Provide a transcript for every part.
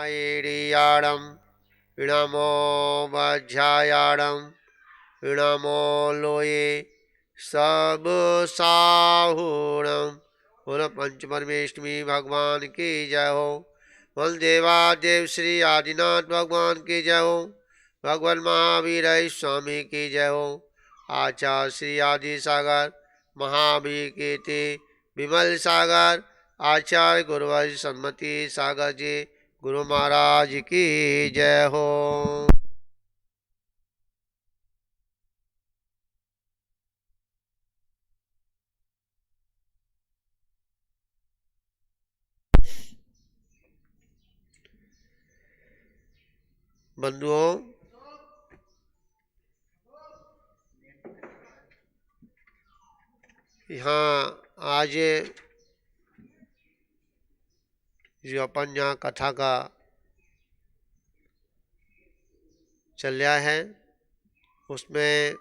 ऐडियाडं इणमो वज्रायाडं इणमो लोये सब साहूणम। बोलो पंच परमेष्टमी भगवान की जय हो। बोल देवादेव श्री आदिनाथ भगवान की जय हो। भगवान महावीर स्वामी की जय हो। आचार्य श्री आदि सागर महावीर कीर्ति विमल सागर आचार्य गुरुवर सम्मति सागर जी गुरु महाराज की जय हो। बंधुओं, यहाँ आज जो अपन यहाँ कथा का चल रहा है उसमें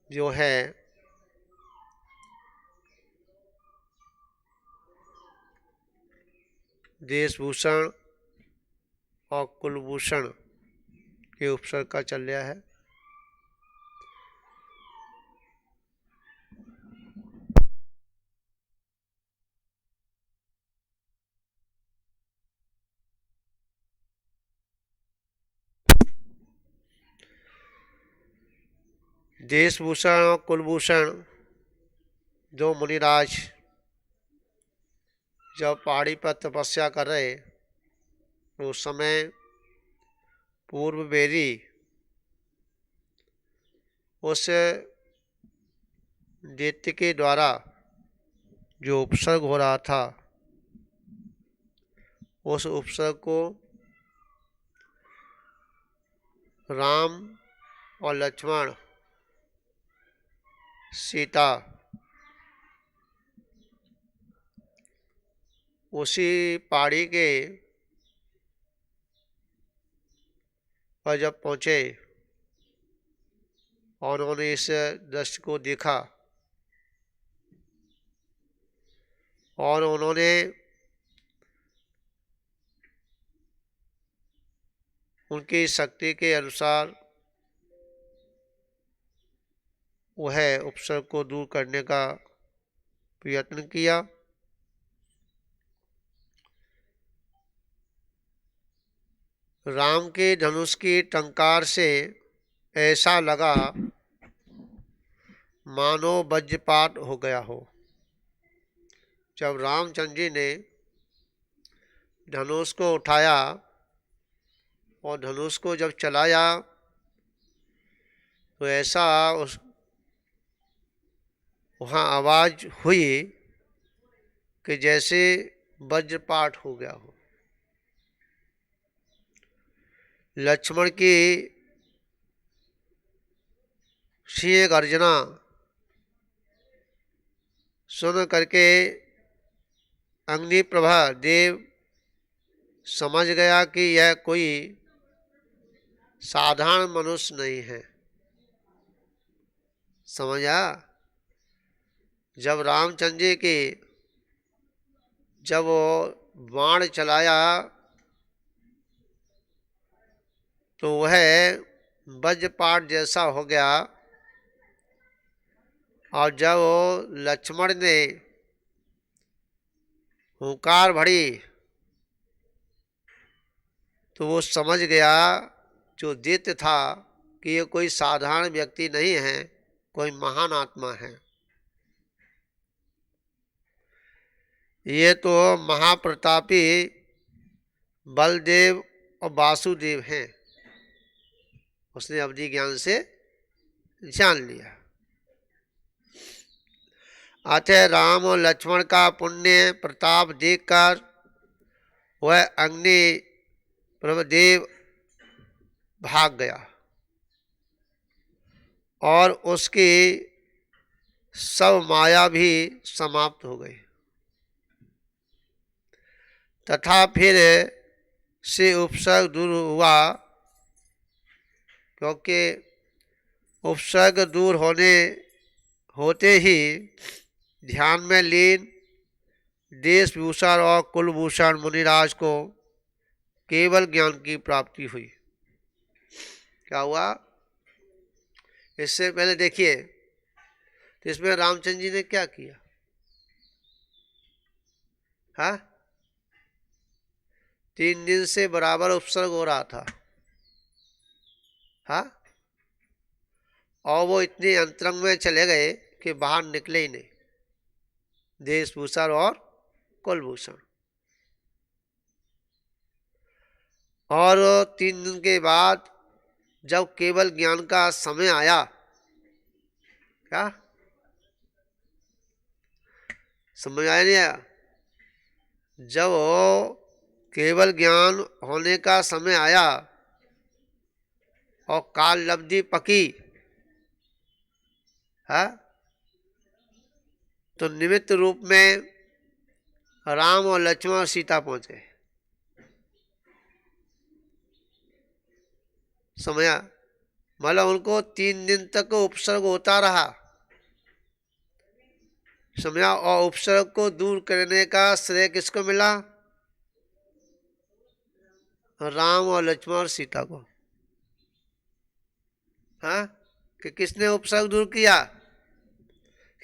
जो है देशभूषण और कुलभूषण के उपसर्ग का चल रहा है। देशभूषण और कुलभूषण जो मुनिराज जब पहाड़ी पर तपस्या कर रहे तो उस समय पूर्व बेरी उस दैत्य के द्वारा जो उपसर्ग हो रहा था उस उपसर्ग को राम और लक्ष्मण सीता उसी पहाड़ी के पर जब पहुँचे और उन्होंने इस दृश्य को देखा और उन्होंने उनकी शक्ति के अनुसार वह उपसर्ग को दूर करने का प्रयत्न किया। राम के धनुष की टंकार से ऐसा लगा मानो वज्रपात हो गया हो। जब रामचंद्र जी ने धनुष को उठाया और धनुष को जब चलाया तो ऐसा वहाँ आवाज़ हुई कि जैसे वज्रपात हो गया हो। लक्ष्मण की सिंह गर्जना सुन करके अग्निप्रभा देव समझ गया कि यह कोई साधारण मनुष्य नहीं है। समझा? जब रामचंद्र जी की जब वो बाण चलाया तो वह वज्रपात जैसा हो गया और जब लक्ष्मण ने हुंकार भरी तो वो समझ गया जो दैत्य था कि ये कोई साधारण व्यक्ति नहीं है, कोई महान आत्मा है। ये तो महाप्रतापी बलदेव और वासुदेव हैं। उसने अवधि ज्ञान से जान लिया। अतः राम और लक्ष्मण का पुण्य प्रताप देखकर वह अग्नि प्रभदेव भाग गया और उसकी सब माया भी समाप्त हो गई तथा फिर से उपसर्ग दूर हुआ, क्योंकि उपसर्ग दूर होते ही ध्यान में लीन देशभूषण और कुलभूषण मुनिराज को केवल ज्ञान की प्राप्ति हुई। क्या हुआ? इससे पहले देखिए, तो इसमें रामचंद्र जी ने क्या किया? हाँ, 3 दिन से बराबर उपसर्ग हो रहा था। हाँ, और वो इतने अंतरंग में चले गए कि बाहर निकले ही नहीं, देशभूषण और कुलभूषण। और 3 दिन के बाद जब केवल ज्ञान का समय आया, क्या समझ आया? नहीं आया? जब केवल ज्ञान होने का समय आया और काल लब्धि पकी, है, तो निमित्त रूप में राम और लक्ष्मण और सीता पहुंचे। समझा? मतलब उनको 3 दिन तक उपसर्ग होता रहा। समझा? और उपसर्ग को दूर करने का श्रेय किसको मिला? राम और लक्ष्मण और सीता को। हाँ, कि किसने उपसर्ग दूर किया?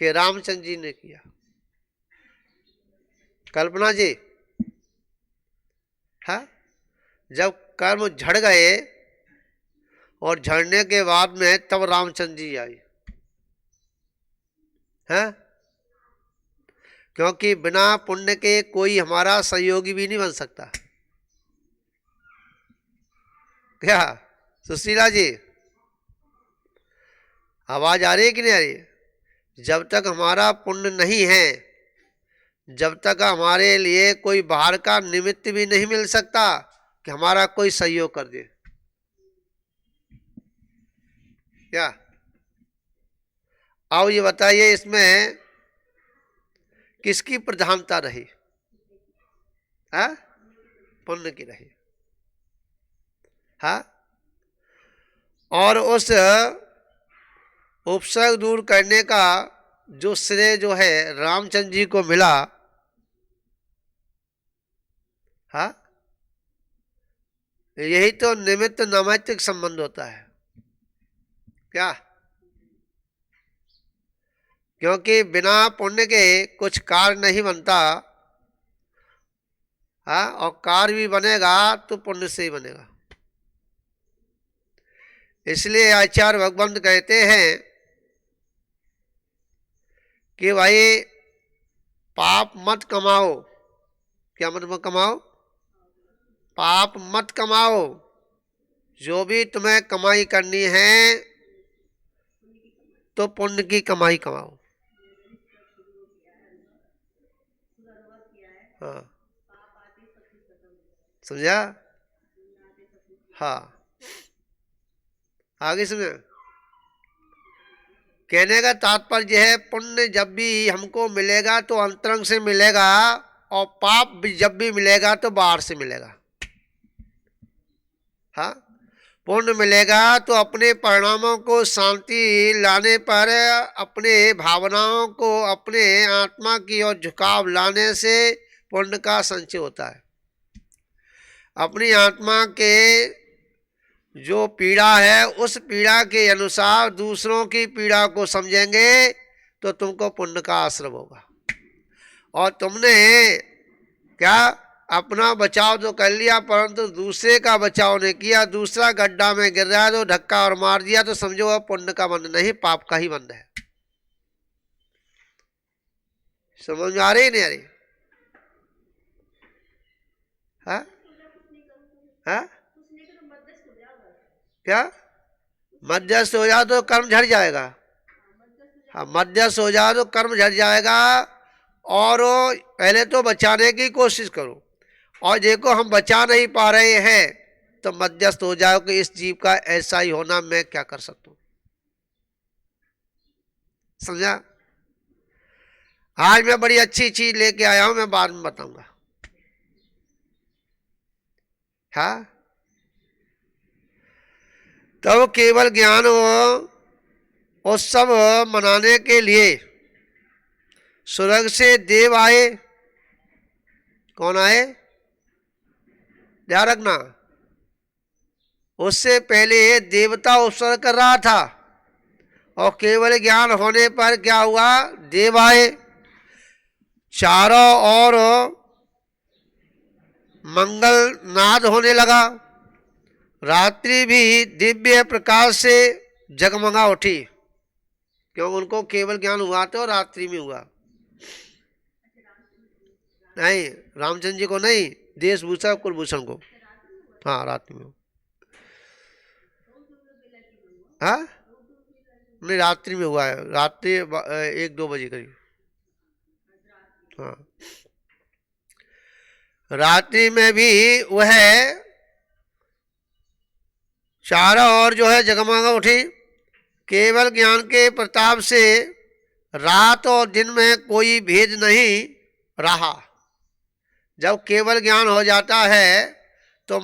कि रामचंद्र जी ने किया। कल्पना जी, हाँ, जब कर्म झड़ गए और झड़ने के बाद में तब रामचंद्र जी आई। है, क्योंकि बिना पुण्य के कोई हमारा सहयोगी भी नहीं बन सकता। क्या सुशीला जी, आवाज आ रही है कि नहीं आ रही? जब तक हमारा पुण्य नहीं है, जब तक हमारे लिए कोई बाहर का निमित्त भी नहीं मिल सकता कि हमारा कोई सहयोग कर दे। क्या? आओ ये बताइए, इसमें किसकी प्रधानता रही? हाँ, पुण्य की रही। हाँ, और उस उपसर्ग दूर करने का जो श्रेय जो है रामचंद्र जी को मिला। हाँ, यही तो निमित्त नैमित्तिक संबंध होता है। क्या? क्योंकि बिना पुण्य के कुछ कार्य नहीं बनता। हाँ, और कार्य भी बनेगा तो पुण्य से ही बनेगा। इसलिए आचार्य भगवंत कहते हैं कि भाई पाप मत कमाओ। क्या मत कमाओ? पाप मत कमाओ। जो भी तुम्हें कमाई करनी है तो पुण्य की कमाई कमाओ। हाँ, समझा? हाँ, आगे सुनिए। कहने का तात्पर्य है, पुण्य जब भी हमको मिलेगा तो अंतरंग से मिलेगा, और पाप भी जब भी मिलेगा तो बाहर से मिलेगा। हाँ, पुण्य मिलेगा तो अपने परिणामों को शांति लाने पर, अपने भावनाओं को अपने आत्मा की ओर झुकाव लाने से पुण्य का संचय होता है। अपनी आत्मा के जो पीड़ा है उस पीड़ा के अनुसार दूसरों की पीड़ा को समझेंगे तो तुमको पुण्य का आश्रय होगा। और तुमने क्या अपना बचाव तो कर लिया, परंतु दूसरे का बचाव नहीं किया, दूसरा गड्ढा में गिर रहा है तो धक्का और मार दिया, तो समझो वह पुण्य का बंध नहीं, पाप का ही बंध है। समझ में आ रही नहीं आ रही? हाँ, हाँ, क्या मध्यस्थ हो जाओ तो कर्म झड़ जाएगा। हाँ, मध्यस्थ हो जाओ तो कर्म झड़ जाएगा। और पहले तो बचाने की कोशिश करो, और देखो हम बचा नहीं पा रहे हैं तो मध्यस्थ हो जाओ कि इस जीव का ऐसा ही होना, मैं क्या कर सकता हूं। समझा? आज मैं बड़ी अच्छी चीज लेके आया हूं, मैं बाद में बताऊंगा। हाँ, तब केवल ज्ञान हो उत्सव मनाने के लिए स्वर्ग से देव आए। कौन आए? ध्यान रखना, उससे पहले देवता उत्सर्ग कर रहा था और केवल ज्ञान होने पर क्या हुआ? देव आए। चारों ओर मंगल नाद होने लगा। रात्रि भी दिव्य प्रकाश से जगमगा उठी, क्यों? उनको केवल ज्ञान हुआ तो रात्रि में हुआ। नहीं, रामचंद्र जी को नहीं, देशभूषण कुलभूषण को। हाँ, रात्रि में। हाँ, नहीं, रात्रि में हुआ है। रात्रि 1-2 बजे करीब। हाँ, रात्रि में भी वह चारों ओर जो है जगमगा उठी। केवल ज्ञान के प्रताप से रात और दिन में कोई भेद नहीं रहा। जब केवल ज्ञान हो जाता है तो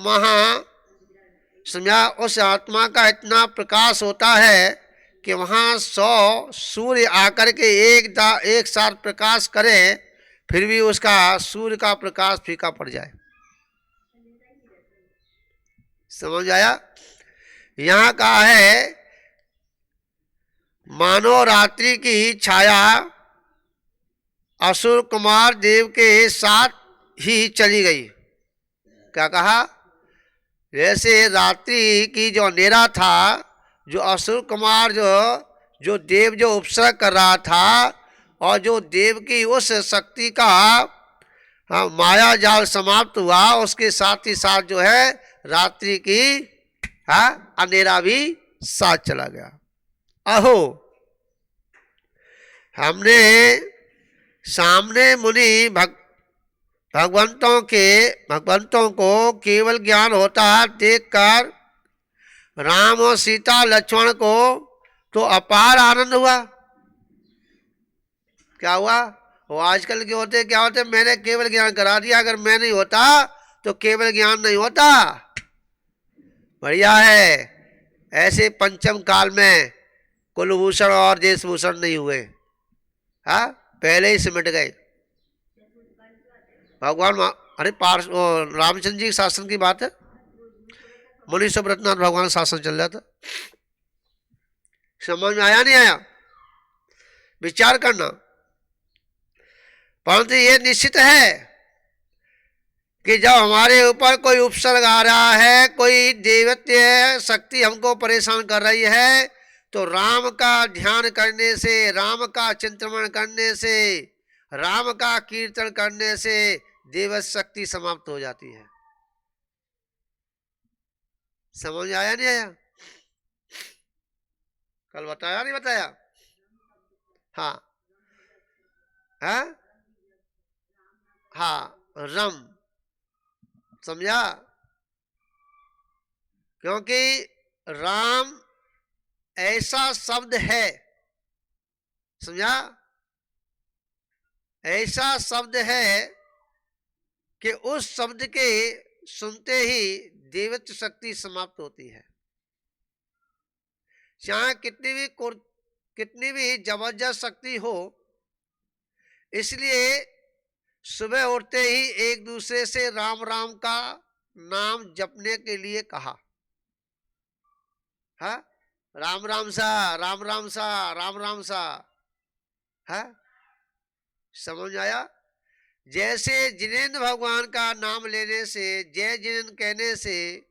समझा, उस आत्मा का इतना प्रकाश होता है कि वहाँ 100 सूर्य आकर के एक साथ प्रकाश करे, फिर भी उसका सूर्य का प्रकाश फीका पड़ जाए। समझ आया? यहाँ कहा है मानो रात्रि की छाया असुर कुमार देव के साथ ही चली गई। क्या कहा? जैसे रात्रि की जो अंधेरा था, जो असुर कुमार जो देव जो उपसर्ग कर रहा था, और जो देव की उस शक्ति का माया जाल समाप्त हुआ, उसके साथ ही साथ जो है रात्रि की अंधेरा भी साथ चला गया। अहो, हमने सामने मुनि भगवंतों को केवल ज्ञान होता देखकर राम और सीता लक्ष्मण को तो अपार आनंद हुआ। क्या हुआ? वो आजकल के होते क्या होते, मैंने केवल ज्ञान करा दिया, अगर मैं नहीं होता तो केवल ज्ञान नहीं होता। बढ़िया है, ऐसे पंचम काल में कुलभूषण और देशभूषण नहीं हुए। हाँ, पहले ही सिमट गए। भगवान अरे रामचंद्र जी के शासन की बात है। मुनि सुब्रतनाथ भगवान शासन चल रहा था। समझ में आया नहीं आया? विचार करना। परंतु ये निश्चित है कि जब हमारे ऊपर कोई उपसर्ग आ रहा है, कोई देवत्य शक्ति हमको परेशान कर रही है, तो राम का ध्यान करने से, राम का चिंतन करने से, राम का कीर्तन करने से देव शक्ति समाप्त हो जाती है। समझ आया नहीं आया? कल बताया नहीं बताया? हाँ हाँ हाँ, रम। समझा? क्योंकि राम ऐसा शब्द है, समझा, ऐसा शब्द है कि उस शब्द के सुनते ही देवत्व शक्ति समाप्त होती है। चाहे कितनी भी जबरदस्त शक्ति हो। इसलिए सुबह उठते ही एक दूसरे से राम राम का नाम जपने के लिए कहा। है राम राम सा, राम राम सा, राम राम सा। है समझ आया? जैसे जिनेंद्र भगवान का नाम लेने से, जय जिनेंद्र कहने से,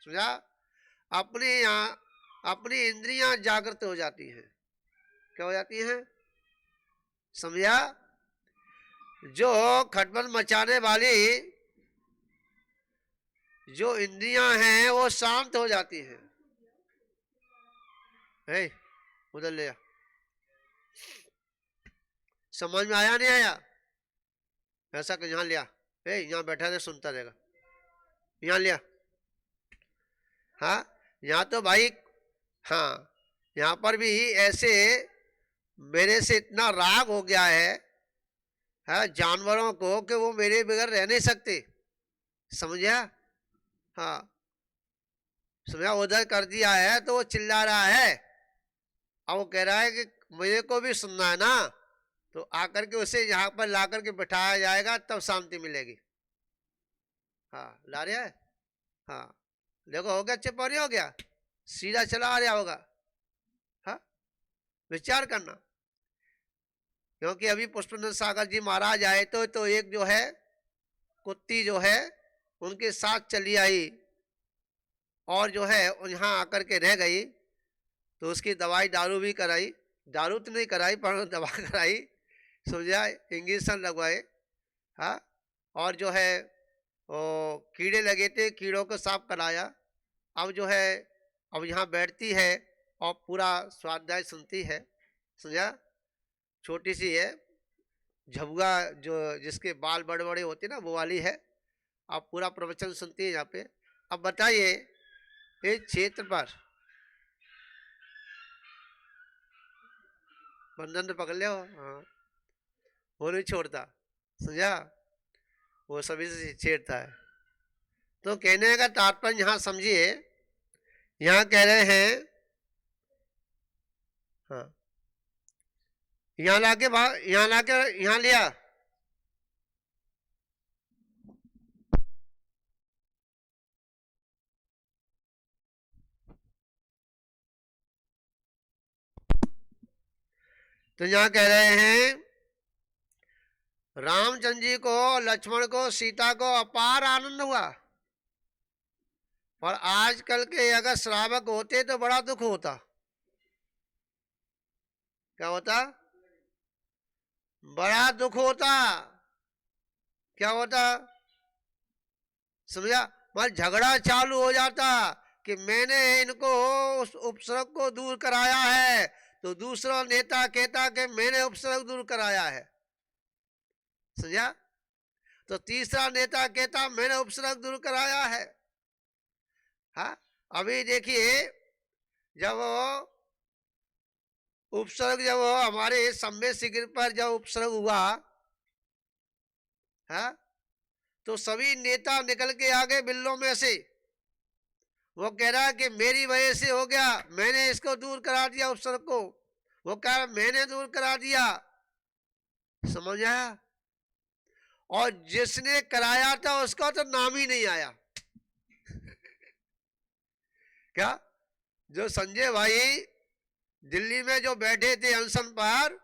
समझा, अपनी इंद्रियां जागृत हो जाती हैं। क्या हो जाती हैं? समझा? जो खटपट मचाने वाली जो इंद्रियां हैं वो शांत हो जाती हैं। उधर ले आ। समझ में आया नहीं आया? ऐसा कि यहाँ लिया, यहाँ बैठा रहे, सुनता रहेगा। यहाँ लिया। हाँ, यहाँ तो भाई, हाँ, यहाँ पर भी ऐसे मेरे से इतना राग हो गया है जानवरों को कि वो मेरे बगैर रह नहीं सकते। समझा? हाँ, समझा? उधर कर दिया है तो वो चिल्ला रहा है, अब वो कह रहा है कि मुझे को भी सुनना है ना, तो आकर के उसे यहाँ पर ला करके बिठाया जाएगा, तब शांति मिलेगी। हाँ, ला रहा है। हाँ, देखो हो गया, चुप नहीं हो गया, सीधा चला आ रहा होगा। हाँ, विचार करना। क्योंकि अभी पुष्पेंद्र सागर जी महाराज आए तो एक जो है कुत्ती जो है उनके साथ चली आई और जो है यहाँ आकर के रह गई, तो उसकी दवाई दारू भी कराई, दारू तो नहीं कराई पर दवा कराई, समझा, इंजेक्शन लगवाए। हाँ, और जो है वो कीड़े लगे थे, कीड़ों को साफ कराया। अब जो है अब यहाँ बैठती है और पूरा स्वाध्याय सुनती है, समझा। छोटी सी है, झबुआ जो जिसके बाल बड़े बड़े होते ना, वो वाली है। अब पूरा प्रवचन सुनती है यहाँ पे। अब बताइए इस क्षेत्र पर बंधन पकड़ ले, हाँ, वो नहीं छोड़ता, समझा, वो सभी से छेड़ता है। तो कहने का तात्पर्य यहाँ समझिए, यहाँ कह रहे हैं, हाँ, यहाँ लाके यहाँ लिया। तो यहाँ कह रहे हैं रामचंद्र जी को, लक्ष्मण को, सीता को अपार आनंद हुआ, और आजकल के अगर श्रावक होते तो बड़ा दुख होता। क्या होता? बड़ा दुख होता। क्या होता? समझा, मतलब झगड़ा चालू हो जाता कि मैंने इनको उस उपसर्ग को दूर कराया है, तो दूसरा नेता कहता कि मैंने उपसर्ग दूर कराया है, समझा। तो तीसरा नेता कहता मैंने उपसर्ग दूर कराया है। हाँ, अभी देखिए, जब उपसर्ग जब हमारे सम्मेद शिविर पर जब उपसर्ग हुआ, हाँ, तो सभी नेता निकल के आ गए बिल्लों में से। वो कह रहा है कि मेरी वजह से हो गया, मैंने इसको दूर करा दिया उपसर्ग को। वो कह रहा मैंने दूर करा दिया, समझ आया। और जिसने कराया था उसका तो नाम ही नहीं आया। क्या? जो संजय भाई दिल्ली में जो बैठे थे अनशन पर,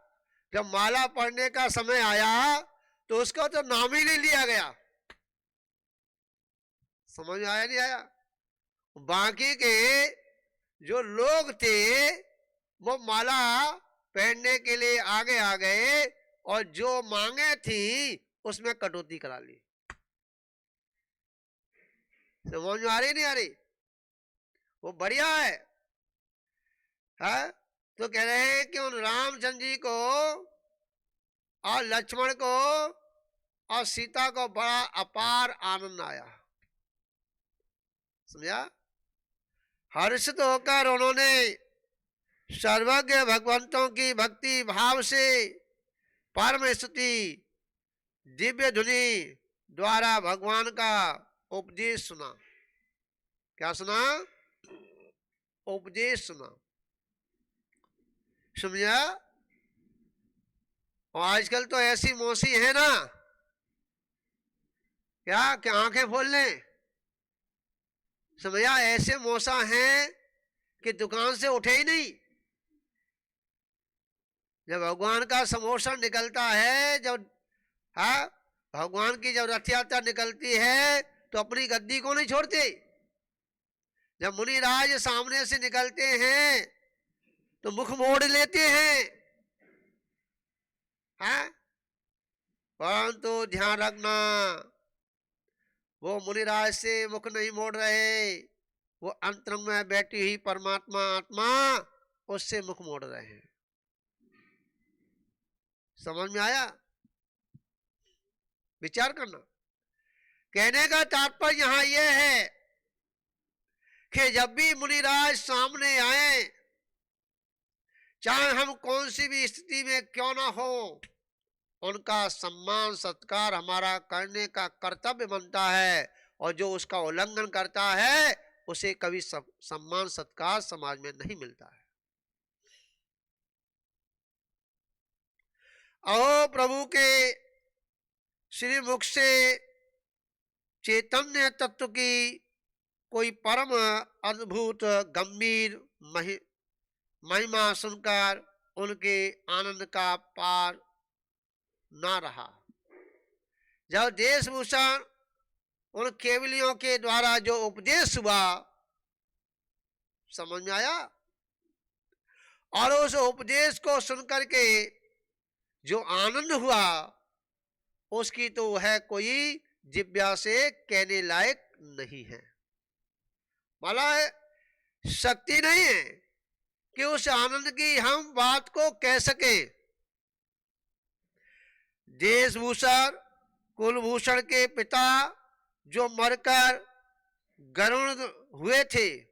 जब माला पढ़ने का समय आया तो उसका तो नाम ही नहीं लिया गया। समझ में आया नहीं आया? बाकी के जो लोग थे वो माला पहनने के लिए आगे आ गए, और जो मांगे थी उसमें कटौती करा ली। समझ में आ रही नहीं आ रही? वो बढ़िया है। हाँ? तो कह रहे हैं कि उन रामचंद्र जी को और लक्ष्मण को और सीता को बड़ा अपार आनंद आया, समझा। हर्षित होकर उन्होंने सर्वज्ञ भगवंतों की भक्ति भाव से परम स्तुति दिव्य धुनि द्वारा भगवान का उपदेश सुना। क्या सुना? उपदेश सुना, समझा। और आजकल तो ऐसी मौसी है ना, क्या क्या आंखें खोल लें, समझा। ऐसे मौसा हैं कि दुकान से उठे ही नहीं। जब भगवान का समोसा निकलता है, जब, हाँ, भगवान की जब रथ यात्रा निकलती है तो अपनी गद्दी को नहीं छोड़ते। जब मुनिराज सामने से निकलते हैं तो मुख मोड़ लेते हैं, हाँ। परंतु ध्यान रखना, वो मुनिराज से मुख नहीं मोड़ रहे, वो अंतरंग में बैठी ही परमात्मा आत्मा उससे मुख मोड़ रहे हैं। समझ में आया? विचार करना। कहने का तात्पर्य यहां यह है कि जब भी मुनिराज सामने आए, चाहे हम कौन सी भी स्थिति में क्यों ना हो, उनका सम्मान सत्कार हमारा करने का कर्तव्य बनता है। और जो उसका उल्लंघन करता है उसे कभी सम्मान सत्कार समाज में नहीं मिलता है। अहो प्रभु के श्री मुख से चैतन्य तत्व की कोई परम अद्भुत गंभीर महिमा सुनकर उनके आनंद का पार ना रहा। जब देशभूषण उन केवलियों के द्वारा जो उपदेश हुआ समझ में आया, और उस उपदेश को सुनकर के जो आनंद हुआ उसकी तो है कोई जिब्या से कहने लायक नहीं है। मतलब शक्ति नहीं है कि उस आनंद की हम बात को कह सके। देशभूषण कुलभूषण के पिता जो मरकर गरुड़ हुए थे,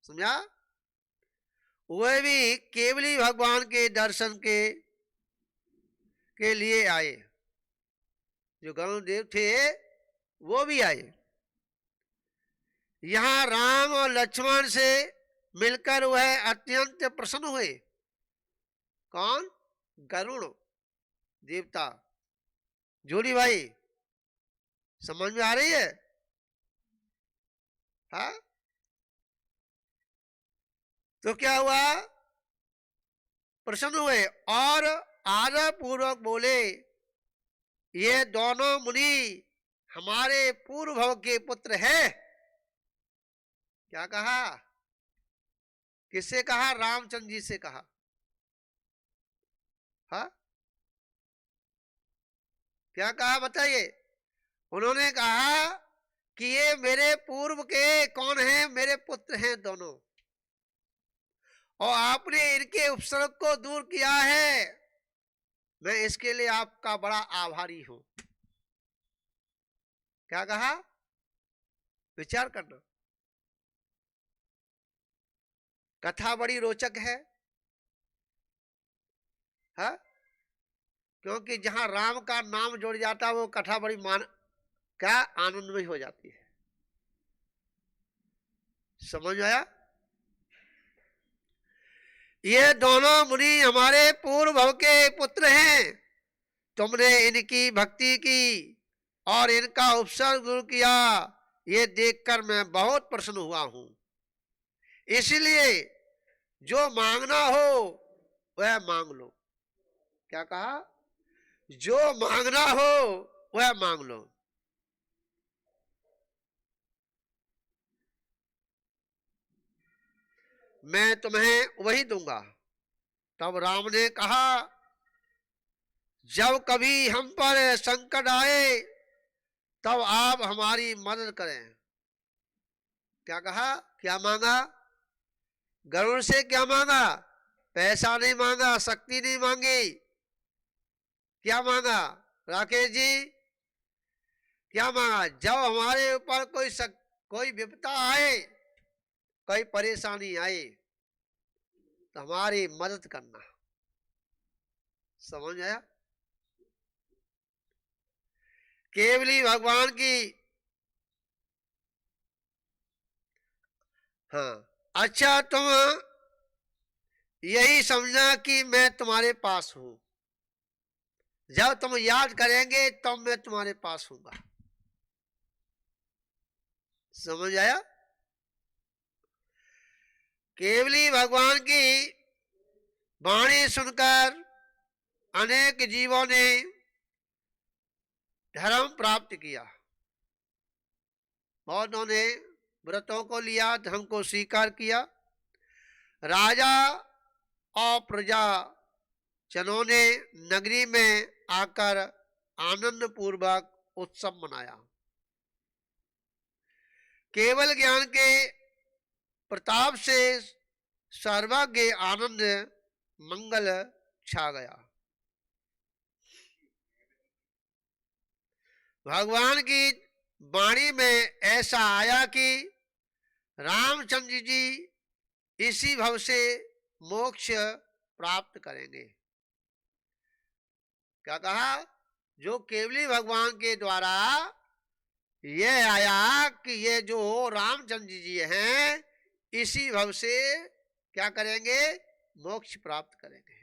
समझा, वह भी केवली भगवान के दर्शन के लिए आए। जो गरुड़ देव थे वो भी आए। यहां राम और लक्ष्मण से मिलकर वह अत्यंत प्रसन्न हुए। कौन? गरुड़ देवता। जोड़ी भाई समझ में आ रही है? हाँ, तो क्या हुआ? प्रसन्न हुए और आदर पूर्वक बोले, ये दोनों मुनि हमारे पूर्व भव के पुत्र हैं। क्या कहा? किससे कहा? रामचंद्र जी से कहा। हाँ, क्या कहा बताइए? उन्होंने कहा कि ये मेरे पूर्व के कौन हैं? मेरे पुत्र हैं दोनों, और आपने इनके उपसर्ग को दूर किया है, मैं इसके लिए आपका बड़ा आभारी हूं। क्या कहा? विचार करना, कथा बड़ी रोचक है। हाँ, क्योंकि जहां राम का नाम जुड़ जाता है वो कथा बड़ी क्या आनंदमय हो जाती है। समझ आया? ये दोनों मुनि हमारे पूर्व भव के पुत्र हैं। तुमने इनकी भक्ति की और इनका उपसर्ग दूर किया, ये देखकर मैं बहुत प्रसन्न हुआ हूं। इसलिए जो मांगना हो वह मांग लो। क्या कहा? जो मांगना हो वह मांग लो। मैं तुम्हें वही दूंगा। तब राम ने कहा, जब कभी हम पर संकट आए तब आप हमारी मदद करें। क्या कहा? क्या मांगा? गरुड़ से क्या मांगा? पैसा नहीं मांगा, शक्ति नहीं मांगी। क्या मांगा राकेश जी? क्या मांगा? जब हमारे ऊपर कोई विपदा आए, कोई परेशानी आए तो हमारी मदद करना। समझ आया? केवली भगवान की। हाँ, अच्छा, तुम यही समझना कि मैं तुम्हारे पास हूं। जब तुम याद करेंगे तब मैं तुम्हारे पास हूंगा। समझ आया? केवली भगवान की वाणी सुनकर अनेक जीवों ने धर्म प्राप्त किया। बहुतों ने व्रतों को लिया, धर्म को स्वीकार किया। राजा और प्रजा जनों ने नगरी में आकर आनंद पूर्वक उत्सव मनाया। केवल ज्ञान के प्रताप से सर्वज्ञ आनंद मंगल छा गया। भगवान की वाणी में ऐसा आया कि रामचंद्र जी इसी भव से मोक्ष प्राप्त करेंगे। क्या कहा? जो केवली भगवान के द्वारा ये आया कि ये जो रामचंद्र जी हैं इसी भव से क्या करेंगे? मोक्ष प्राप्त करेंगे।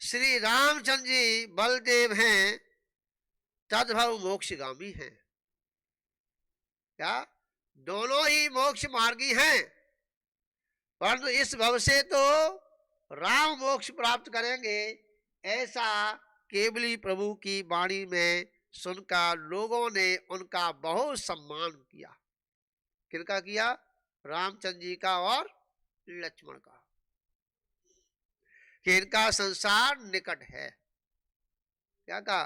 श्री रामचंद्र जी बलदेव हैं, तद्भव मोक्षगामी हैं। क्या? दोनों ही मोक्ष मार्गी हैं, परंतु इस भव से तो राम मोक्ष प्राप्त करेंगे, ऐसा केवली प्रभु की वाणी में सुनकर लोगों ने उनका बहुत सम्मान किया। किनका किया? रामचंद्र जी का और लक्ष्मण का, कि इनका संसार निकट है। क्या कहा?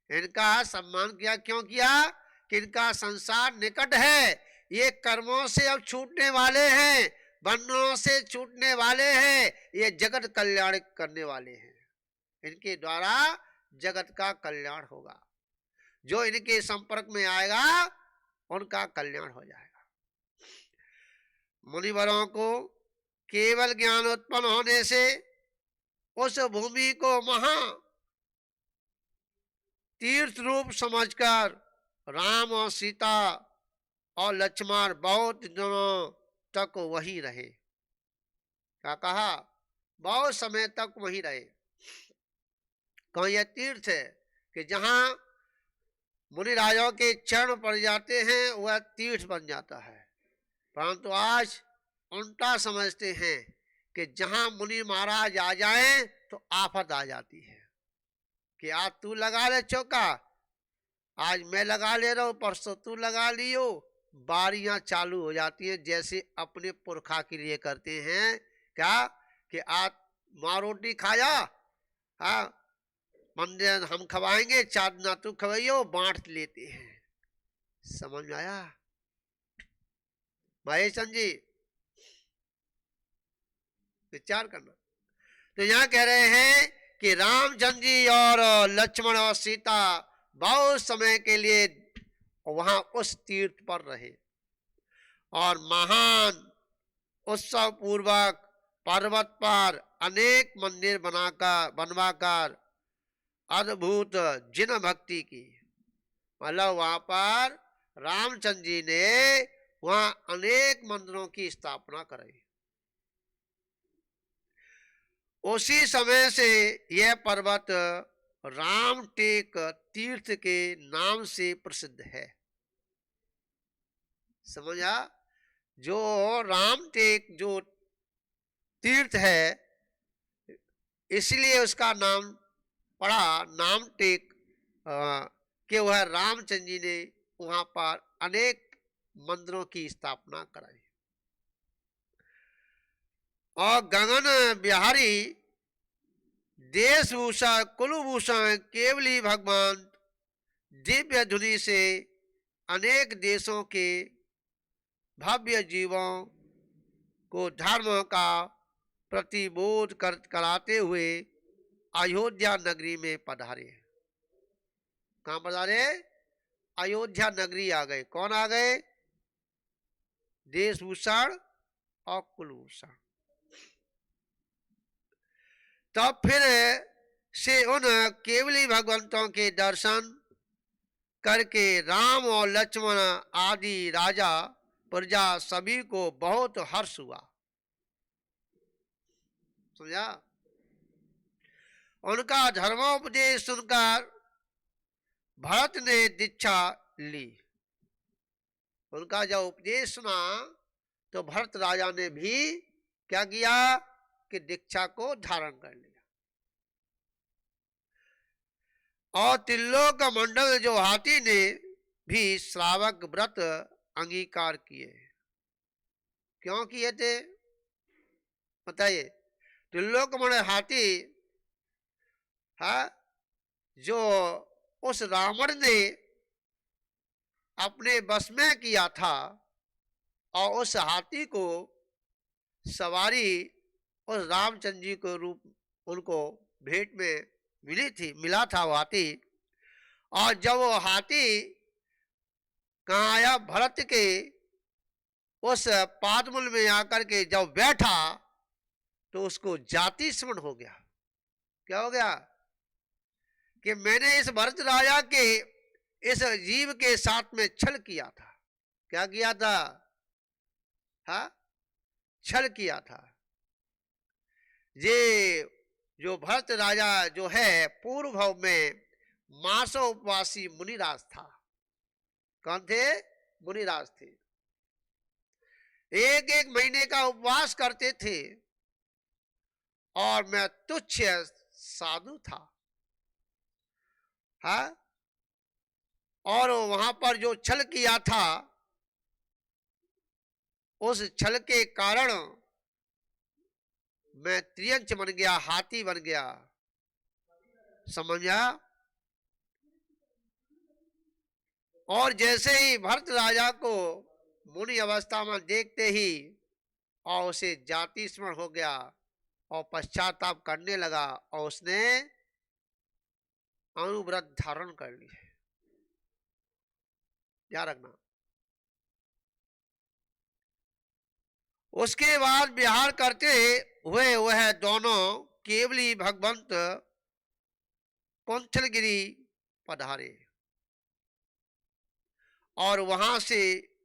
इनका सम्मान किया। क्यों किया? कि इनका संसार निकट है, ये कर्मों से अब छूटने वाले हैं, बंधनों से छूटने वाले हैं, ये जगत कल्याण करने वाले हैं। इनके द्वारा जगत का कल्याण होगा, जो इनके संपर्क में आएगा उनका कल्याण हो जाएगा। मुनिवरों को केवल ज्ञान उत्पन्न होने से उस भूमि को महा तीर्थ रूप समझकर राम और सीता और लक्ष्मण बहुत दिनों तक वहीं रहे। क्या कहा? बहुत समय तक वहीं रहे। कौन? यह तीर्थ है कि जहां मुनि राजाओं के चरण पड़ जाते हैं वह तीर्थ बन जाता है। परंतु आज उल्टा समझते हैं कि जहां मुनि महाराज आ जाएं तो आफत आ जाती है, कि आज तू लगा ले चौका, आज मैं लगा ले रहा हूं, परसों तू लगा लियो, बारियां चालू हो जाती हैं। जैसे अपने पुरखा के लिए करते हैं, क्या? कि आज माँ रोटी खाया, हाँ मंदिर हम खवाएंगे, चादना तू खवाइयो, बांट लेते हैं। समझ में आया महेश जी? विचार करना। तो यहाँ कह रहे हैं कि रामचंद्र जी और लक्ष्मण और सीता बहुत समय के लिए वहां उस तीर्थ पर रहे और महान उत्सव पूर्वक पर्वत पर अनेक मंदिर बनवाकर अद्भुत जिन भक्ति की। मतलब वहां पर रामचंद्र जी ने वहां अनेक मंदिरों की स्थापना कराई। उसी समय से यह पर्वत रामटेक तीर्थ के नाम से प्रसिद्ध है। समझा? जो रामटेक जो तीर्थ है, इसलिए उसका नाम पड़ा नामटेक, कि वह रामचंद्र जी ने वहां पर अनेक मंदिरों की स्थापना कराई। और गगन बिहारी देशभूषण कुलभूषण केवली भगवान दिव्य धुनि से अनेक देशों के भव्य जीवों को धर्म का प्रतिबोध कराते हुए अयोध्या नगरी में पधारे। कहां पधारे? अयोध्या नगरी आ गए। कौन आ गए? देशभूषण और कुलभूषण। तब फिर से उन केवली भगवंतों के दर्शन करके राम और लक्ष्मण आदि राजा प्रजा सभी को बहुत हर्ष हुआ। समझा? उनका धर्मोपदेश सुनकर भरत ने दीक्षा ली। उनका जब उपदेश सुना तो भरत राजा ने भी क्या किया? कि दीक्षा को धारण कर लिया। और त्रिलोक मंडल जो हाथी ने भी श्रावक व्रत अंगीकार किए। क्यों किए थे बताइए? त्रिलोक मंडल हाथी, हाँ, जो उस रावण ने अपने बस में किया था, और उस हाथी को सवारी उस रामचंद्र जी को रूप उनको भेंट में मिला था वो हाथी। और जब वो हाथी कहाँ आया? भरत के उस पादमूल में आकर के जब बैठा तो उसको जाति स्मरण हो गया। क्या हो गया? कि मैंने इस भरत राजा के इस जीव के साथ में छल किया था। क्या किया था? हाँ, छल किया था। ये जो भरत राजा जो है पूर्व भाव में मासो उपवासी मुनिराज था। कौन थे? मुनिराज थे। एक एक महीने का उपवास करते थे और मैं तुच्छ साधु था। हाँ, और वहां पर जो छल किया था उस छल के कारण मैं त्रियंच बन गया, हाथी बन गया। समझा? और जैसे ही भरत राजा को मुनि अवस्था में देखते ही और उसे जाति स्मरण हो गया और पश्चाताप करने लगा और उसने अनुव्रत धारण कर ली। याद रखना। उसके बाद विहार करते हुए वह दोनों केवली भगवंत कुंथलगिरी पधारे और वहां से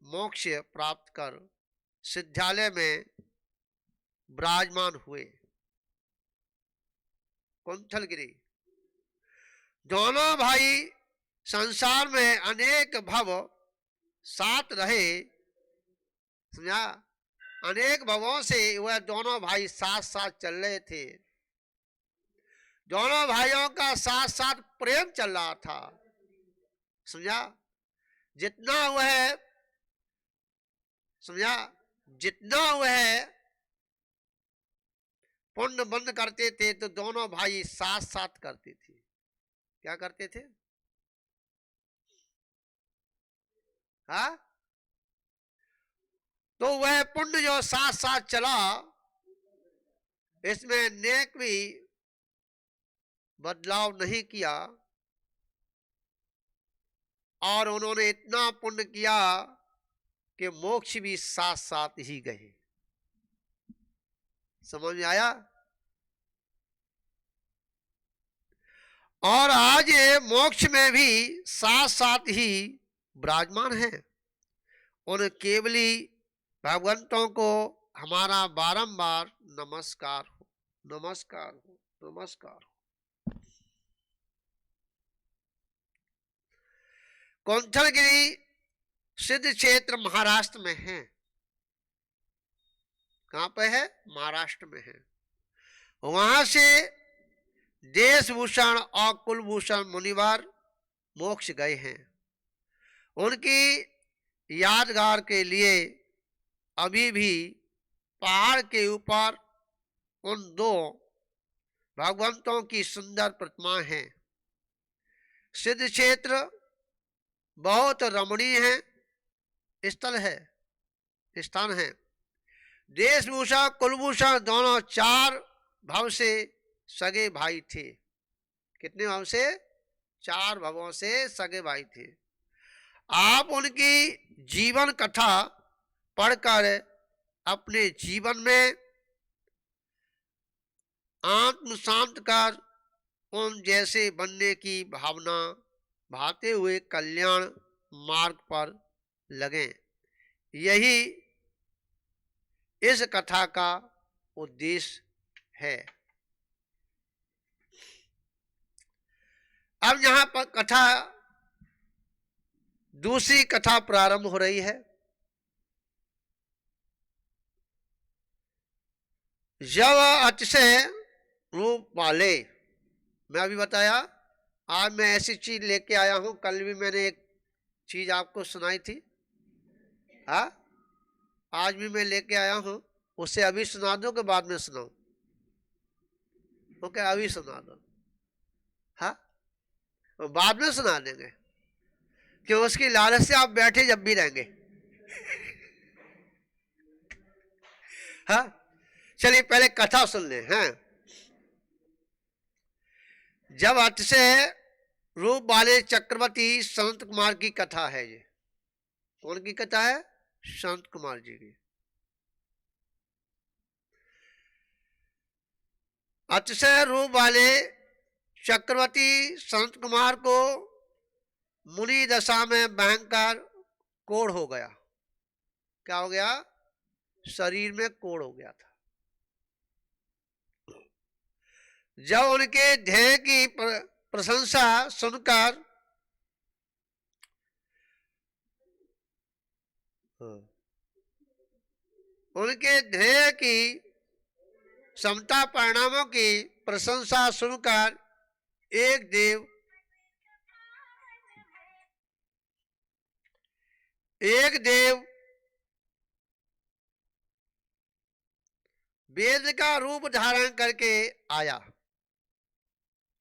मोक्ष प्राप्त कर सिद्धालय में विराजमान हुए। कुंथलगिरी। दोनों भाई संसार में अनेक भव साथ रहे। समझा? अनेक भवों से वह दोनों भाई साथ साथ चल रहे थे। दोनों भाइयों का साथ साथ प्रेम चल रहा था। समझा? जितना वह समझा, जितना वह पुण्य बंद करते थे तो दोनों भाई साथ साथ करते थे। क्या करते थे? हाँ, तो वह पुण्य जो साथ साथ चला, इसमें नेक भी बदलाव नहीं किया और उन्होंने इतना पुण्य किया कि मोक्ष भी साथ साथ ही गए। समझ में आया? और आज ये मोक्ष में भी साथ साथ ही विराजमान है। उन केवली भगवंतों को हमारा बारंबार नमस्कार हो, नमस्कार हो, नमस्कार हो। कुंथलगिरी सिद्ध क्षेत्र महाराष्ट्र में है। कहां पे है? महाराष्ट्र में है। वहां से देशभूषण और कुलभूषण मुनिवर मोक्ष गए हैं। उनकी यादगार के लिए अभी भी पहाड़ के ऊपर उन दो भगवंतों की सुंदर प्रतिमाएं हैं। सिद्ध क्षेत्र बहुत रमणीय है, स्थल है, स्थान है। देशभूषण कुलभूषण दोनों 4 भाव से सगे भाई थे। कितने भाव से? 4 भावों से सगे भाई थे। आप उनकी जीवन कथा पढ़कर अपने जीवन में आत्म शांत कर उन जैसे बनने की भावना भाते हुए कल्याण मार्ग पर लगे। यही इस कथा का उद्देश्य है। अब यहां पर कथा, दूसरी कथा प्रारंभ हो रही है। जब अतिशय रूप वाले, मैं अभी बताया, आज मैं ऐसी चीज लेके आया हूं। कल भी मैंने एक चीज आपको सुनाई थी। हाँ, आज भी मैं लेके आया हूं। उसे अभी सुना दो कि बाद में सुनाऊं? ओके, अभी सुना दो। हाँ, बाद में सुना देंगे कि उसकी लालच से आप बैठे जब भी रहेंगे। हाँ, चलिए पहले कथा सुन ले। हैं, जब अतिशय रूप वाले चक्रवर्ती संत कुमार की कथा है। ये कौन की कथा है? संत कुमार जी की। अतिशय रूप वाले चक्रवर्ती संत कुमार को मुनि दशा में भयंकर कोढ़ हो गया। क्या हो गया? शरीर में कोढ़ हो गया था। जब उनके ध्येय की प्रशंसा सुनकर उनके ध्येय की क्षमता परिणामों की प्रशंसा सुनकर एक देव वेद का रूप धारण करके आया।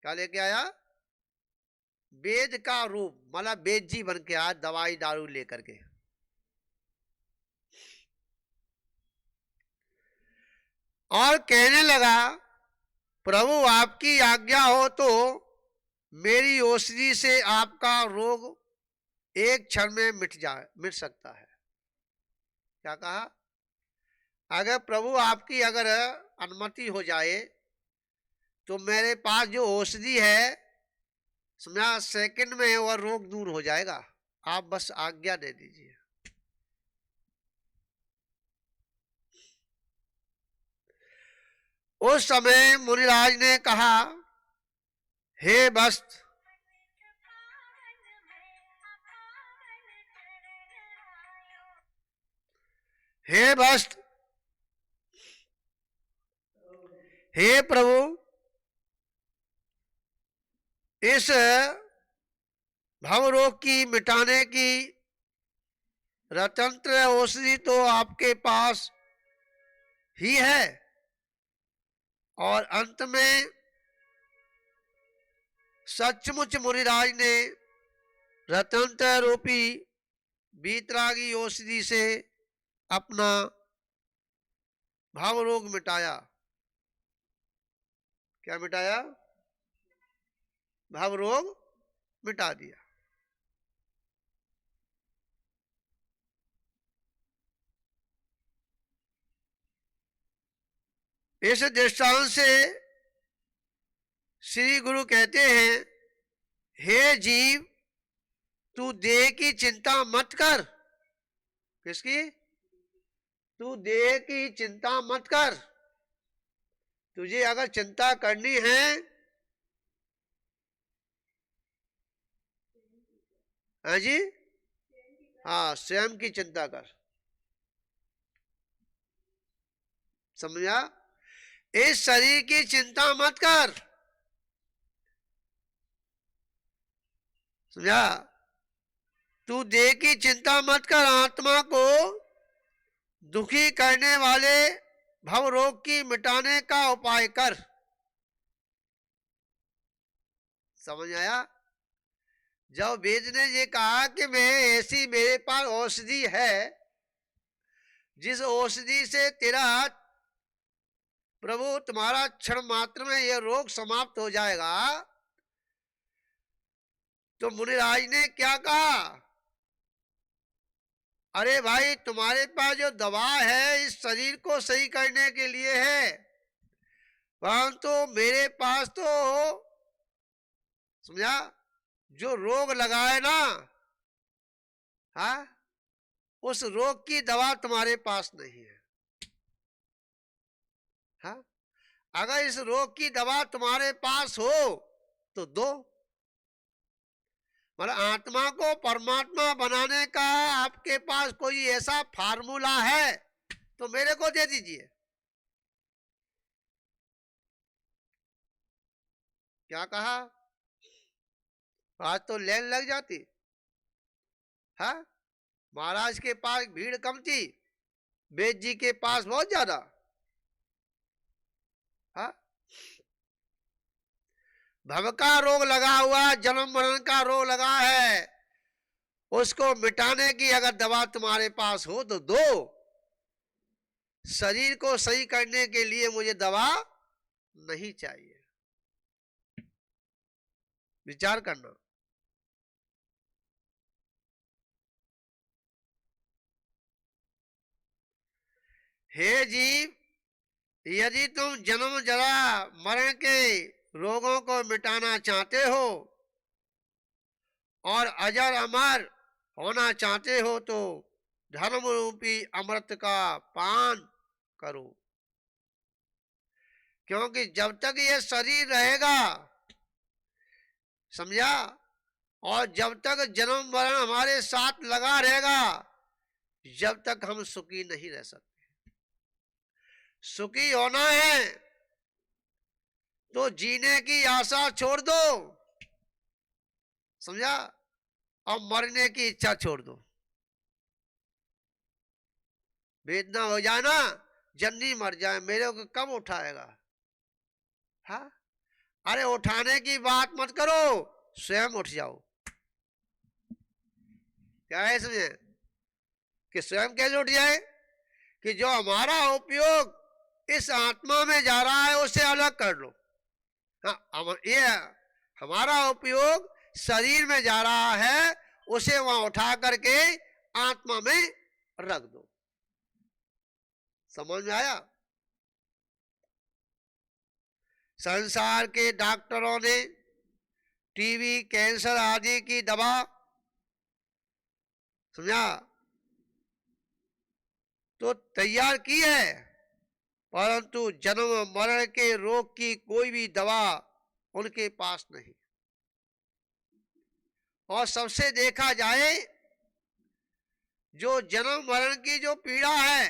क्या लेके आया? वेद का रूप, मतलब वेद जी बन के आया, दवाई दारू लेकर के। और कहने लगा, प्रभु आपकी आज्ञा हो तो मेरी औषधि से आपका रोग एक क्षण में मिट सकता है। क्या कहा? अगर प्रभु आपकी अगर अनुमति हो जाए तो मेरे पास जो औषधि है, समझा, सेकंड में वह रोग दूर हो जाएगा, आप बस आज्ञा दे दीजिए। उस समय मुनिराज ने कहा, हे वस्त, हे वस्त, हे प्रभु, इस भवरोग की मिटाने की रतंत्र औषधि तो आपके पास ही है, और अंत में सचमुच मुनिराज ने रतंत्र रूपी बीतरागी औषधि से अपना भावरोग मिटाया। क्या मिटाया? भावरोग मिटा दिया। इस दृष्टांत से श्री गुरु कहते हैं, हे जीव, तू देह की चिंता मत कर। किसकी? तू देह की चिंता मत कर। तुझे अगर चिंता करनी है, हाँ जी, हाँ, स्वयं की चिंता कर। समझा? इस शरीर की चिंता मत कर। समझा? तू देह की चिंता मत कर, आत्मा को दुखी करने वाले भव रोग की मिटाने का उपाय कर। समझ आया? जब वेद ने ये कहा कि मैं ऐसी मेरे पास औषधि है जिस औषधि से तेरा प्रभु तुम्हारा क्षण मात्र में यह रोग समाप्त हो जाएगा, तो मुनिराज ने क्या कहा? अरे भाई, तुम्हारे पास जो दवा है इस शरीर को सही करने के लिए है, परंतु मेरे पास तो, समझा, जो रोग लगाए ना, हाँ, उस रोग की दवा तुम्हारे पास नहीं है। हाँ, अगर इस रोग की दवा तुम्हारे पास हो तो दो। मतलब आत्मा को परमात्मा बनाने का आपके पास कोई ऐसा फार्मूला है तो मेरे को दे दीजिए। क्या कहा? आज तो लाइन लग जाती। हाँ, महाराज के पास भीड़ कम थी, वेद जी के पास बहुत ज्यादा। हाँ, भव का रोग लगा हुआ, जन्म मरण का रोग लगा है, उसको मिटाने की अगर दवा तुम्हारे पास हो तो दो। शरीर को सही करने के लिए मुझे दवा नहीं चाहिए। विचार करना। हे जीव, यदि तुम जन्म जरा मरण के रोगों को मिटाना चाहते हो और अजर अमर होना चाहते हो तो धर्म रूपी अमृत का पान करो। क्योंकि जब तक ये शरीर रहेगा, समझा, और जब तक जन्म मरण हमारे साथ लगा रहेगा, जब तक हम सुखी नहीं रह सकते। सुखी होना है तो जीने की आशा छोड़ दो, समझा, और मरने की इच्छा छोड़ दो। वेदना हो जाए ना, जन्नी मर जाए, मेरे को कब उठाएगा? हाँ, अरे उठाने की बात मत करो, स्वयं उठ जाओ। क्या है इसमें कि स्वयं कैसे उठ जाए? कि जो हमारा उपयोग इस आत्मा में जा रहा है उसे अलग कर लो। हाँ, ये हमारा उपयोग शरीर में जा रहा है, उसे वहां उठा करके आत्मा में रख दो। समझ में आया? संसार के डॉक्टरों ने टीबी, कैंसर आदि की दवा, समझा, तो तैयार की है, परंतु जन्म मरण के रोग की कोई भी दवा उनके पास नहीं। और सबसे देखा जाए, जो जन्म मरण की जो पीड़ा है,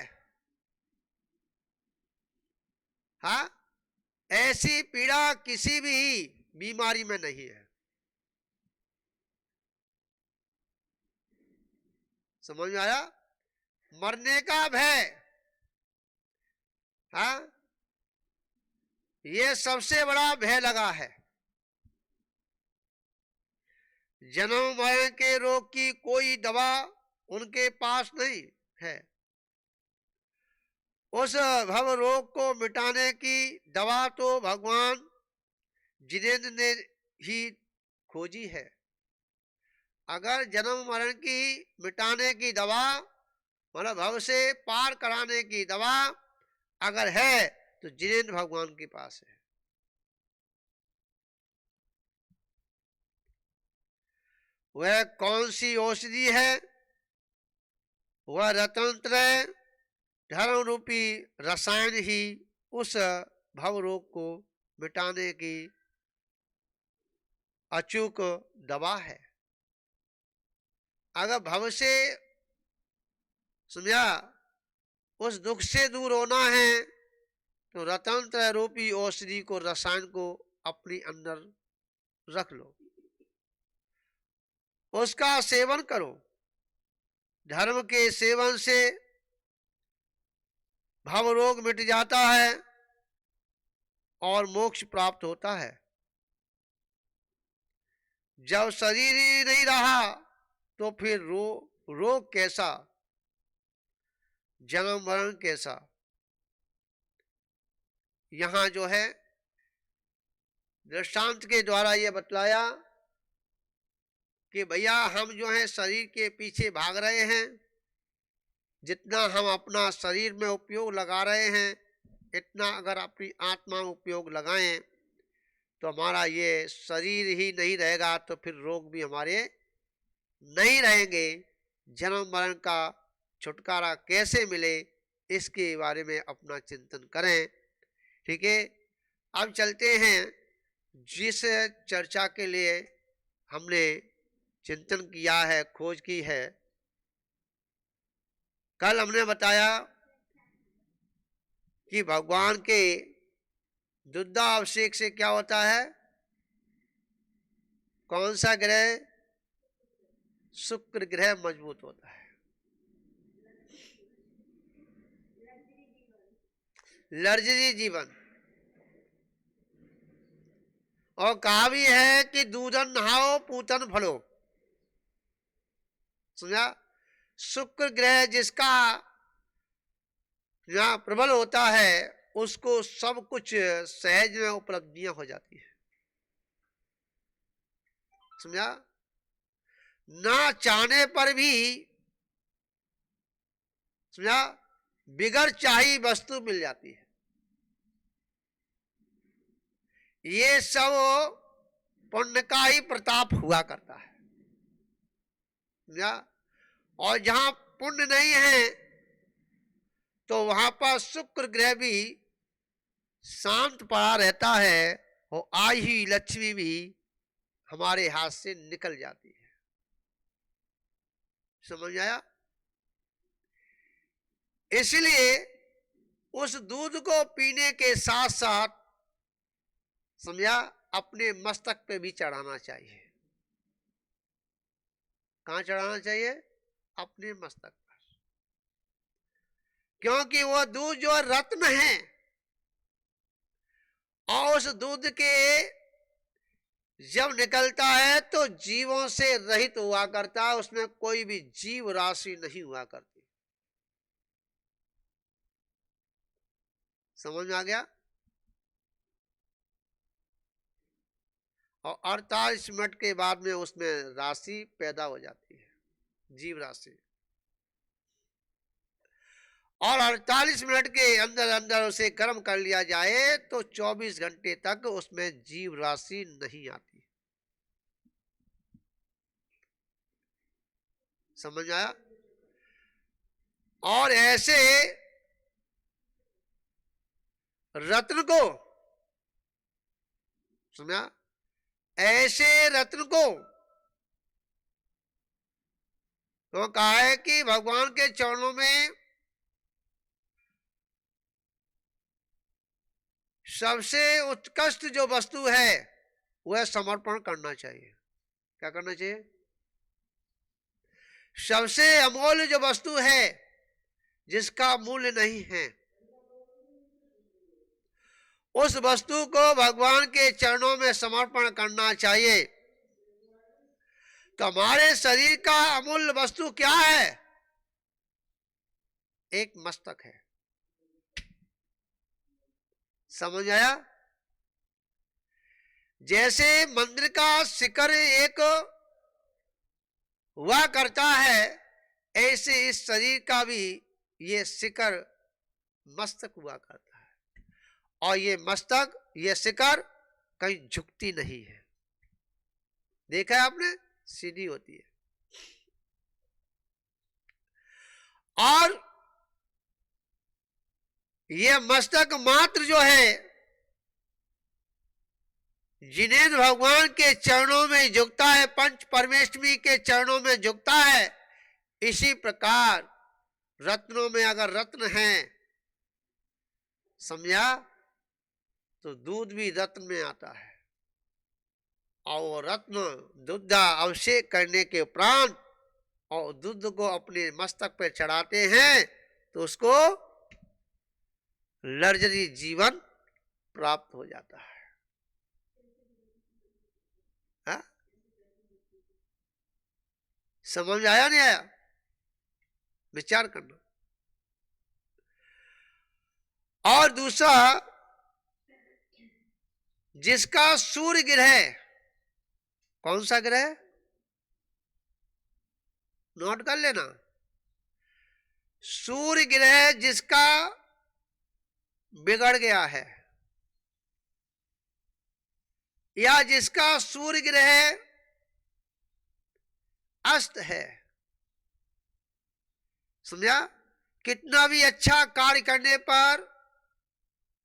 हाँ, ऐसी पीड़ा किसी भी बीमारी में नहीं है। समझ में आया? मरने का भय, हाँ, ये सबसे बड़ा भय लगा है। जन्म मरण के रोग की कोई दवा उनके पास नहीं है। उस भव रोग को मिटाने की दवा तो भगवान जिनेन्द्र ने ही खोजी है। अगर जन्म मरण की मिटाने की दवा, मतलब भव से पार कराने की दवा अगर है, तो जिनेन्द्र भगवान के पास है। वह कौन सी औषधि है? वह रत्नत्रय धर्म रूपी रसायन ही उस भव रोग को मिटाने की अचूक दवा है। अगर भव से, समझा, उस दुख से दूर होना है तो रत्नत्रय रूपी औषधि को, रसायन को अपने अंदर रख लो, उसका सेवन करो। धर्म के सेवन से भव रोग मिट जाता है और मोक्ष प्राप्त होता है। जब शरीर ही नहीं रहा तो फिर रोग कैसा, जन्म मरण कैसा? यहां जो है दृष्टांत के द्वारा यह बतलाया कि भैया हम जो है शरीर के पीछे भाग रहे हैं, जितना हम अपना शरीर में उपयोग लगा रहे हैं, इतना अगर अपनी आत्मा में उपयोग लगाएं तो हमारा ये शरीर ही नहीं रहेगा, तो फिर रोग भी हमारे नहीं रहेंगे। जन्म मरण का छुटकारा कैसे मिले, इसके बारे में अपना चिंतन करें। ठीक है, अब चलते हैं जिस चर्चा के लिए हमने चिंतन किया है, खोज की है। कल हमने बताया कि भगवान के दुग्धाभिषेक से क्या होता है? कौन सा ग्रह? शुक्र ग्रह मजबूत होता है, लग्जरी जीवन। और कहा भी है कि दूधन नहाओ पूतन फलो। समझा? शुक्र ग्रह जिसका यहाँ प्रबल होता है, उसको सब कुछ सहज में उपलब्धियां हो जाती है। समझा? ना चाहने पर भी, समझा, बिगड़ चाही वस्तु मिल जाती है। ये सब पुण्य का ही प्रताप हुआ करता है। समझा? और जहां पुण्य नहीं है तो वहां पर शुक्र ग्रह भी शांत पड़ा रहता है और आई हुई लक्ष्मी भी हमारे हाथ से निकल जाती है। समझ आया? इसलिए उस दूध को पीने के साथ साथ समझा अपने मस्तक पे भी चढ़ाना चाहिए। कहां चढ़ाना चाहिए? अपने मस्तक पर, क्योंकि वो दूध जो रत्न है और उस दूध के जब निकलता है तो जीवों से रहित हुआ करता है, उसमें कोई भी जीव राशि नहीं हुआ करती। समझ में आ गया? और 48 मिनट के बाद में उसमें राशि पैदा हो जाती है, जीव राशि। और 48 मिनट के अंदर अंदर उसे गर्म कर लिया जाए तो 24 घंटे तक उसमें जीव राशि नहीं आती। समझ आया? और ऐसे रत्न को सुना, ऐसे रत्न को तो कहा है कि भगवान के चरणों में सबसे उत्कृष्ट जो वस्तु है वह समर्पण करना चाहिए। क्या करना चाहिए? सबसे अमूल्य जो वस्तु है जिसका मूल्य नहीं है, उस वस्तु को भगवान के चरणों में समर्पण करना चाहिए। तो हमारे शरीर का अमूल्य वस्तु क्या है? एक मस्तक है। समझ आया? जैसे मंदिर का शिखर एक हुआ करता है, ऐसे इस शरीर का भी ये शिखर मस्तक हुआ करता है। और ये मस्तक, ये शिखर कहीं झुकती नहीं है। देखा है आपने? सीधी होती है। और ये मस्तक मात्र जो है जिनेन्द्र भगवान के चरणों में झुकता है, पंच परमेष्ठी के चरणों में झुकता है। इसी प्रकार रत्नों में अगर रत्न है, समझा, तो दूध भी रत्न में आता है। और वो रत्न दुग्धा अभिषेक करने के उपरांत और दूध को अपने मस्तक पर चढ़ाते हैं तो उसको लग्जरी जीवन प्राप्त हो जाता है। हा? समझ में आया नहीं आया? विचार करना। और दूसरा, जिसका सूर्य ग्रह, कौन सा ग्रह? नोट कर लेना। सूर्य ग्रह जिसका बिगड़ गया है या जिसका सूर्य ग्रह अस्त है, समझा, कितना भी अच्छा कार्य करने पर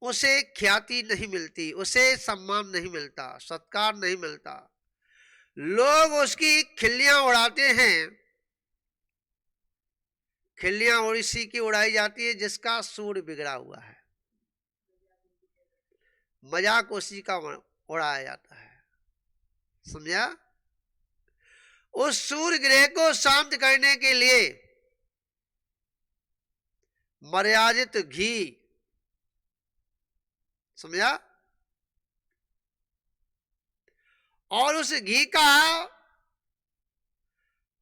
उसे ख्याति नहीं मिलती, उसे सम्मान नहीं मिलता, सत्कार नहीं मिलता। लोग उसकी खिल्लियां उड़ाते हैं। खिल्लियां उसी की उड़ाई जाती है जिसका सूर्य बिगड़ा हुआ है, मजाक उसी का उड़ाया जाता है। समझा? उस सूर्य ग्रह को शांत करने के लिए मर्यादित घी, समझा, और उस घी का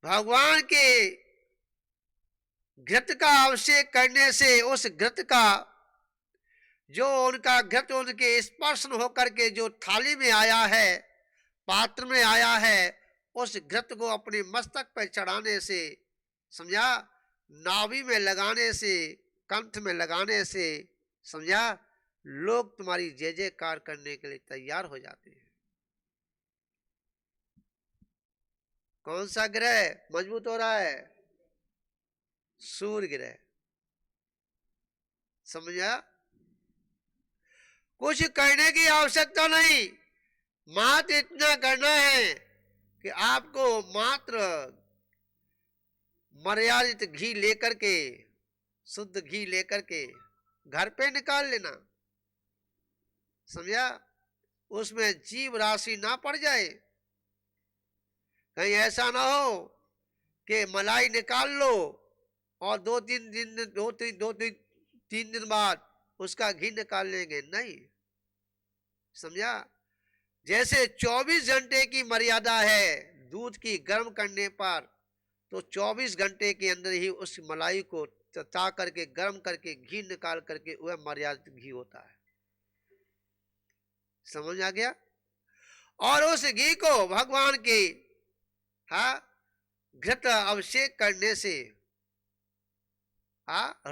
भगवान के घृत का अभिषेक करने से उस घृत का जो उनका घृत उनके स्पर्श होकर के जो थाली में आया है, पात्र में आया है, उस घृत को अपने मस्तक पर चढ़ाने से, समझा, नाभि में लगाने से, कंठ में लगाने से, समझा, लोग तुम्हारी जय जयकार करने के लिए तैयार हो जाते हैं। कौन सा ग्रह मजबूत हो रहा है? सूर्य ग्रह। समझा? कुछ करने की आवश्यकता नहीं, मात्र इतना करना है कि आपको मात्र मर्यादित घी लेकर के, शुद्ध घी लेकर के घर पे निकाल लेना, समझा। उसमें जीव राशि ना पड़ जाए, कहीं ऐसा ना हो कि मलाई निकाल लो और दो तीन दिन बाद उसका घी निकाल लेंगे, नहीं, समझा। जैसे 24 घंटे की मर्यादा है दूध की गर्म करने पर, तो 24 घंटे के अंदर ही उस मलाई को ता करके गर्म करके घी निकाल करके वह मर्यादित घी होता है, समझ आ गया। और उस घी को भगवान की घृत अभिषेक करने से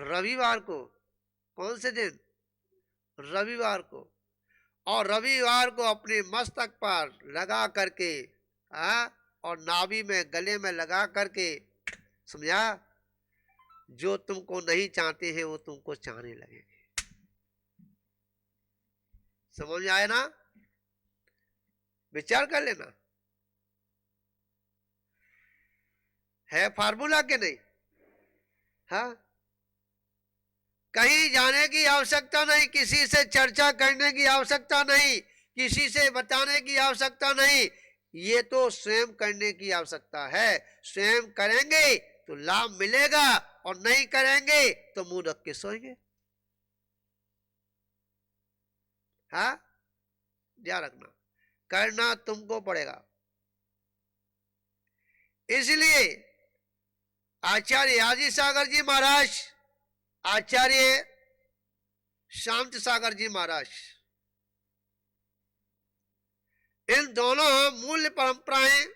रविवार को, कौन से दिन, रविवार को, और रविवार को अपने मस्तक पर लगा करके और नाभि में गले में लगा करके, समझा, जो तुमको नहीं चाहते हैं वो तुमको चाहने लगेंगे, समझ में आए ना, विचार कर लेना, है फार्मूला के नहीं। कहीं जाने की आवश्यकता नहीं, किसी से चर्चा करने की आवश्यकता नहीं, किसी से बताने की आवश्यकता नहीं, ये तो स्वयं करने की आवश्यकता है। स्वयं करेंगे तो लाभ मिलेगा और नहीं करेंगे तो मुंह रख के सोएंगे। ध्यान रखना, करना तुमको पड़ेगा। इसलिए आचार्य आदि सागर जी महाराज, आचार्य शांत सागर जी महाराज, इन दोनों मूल्य परंपराएं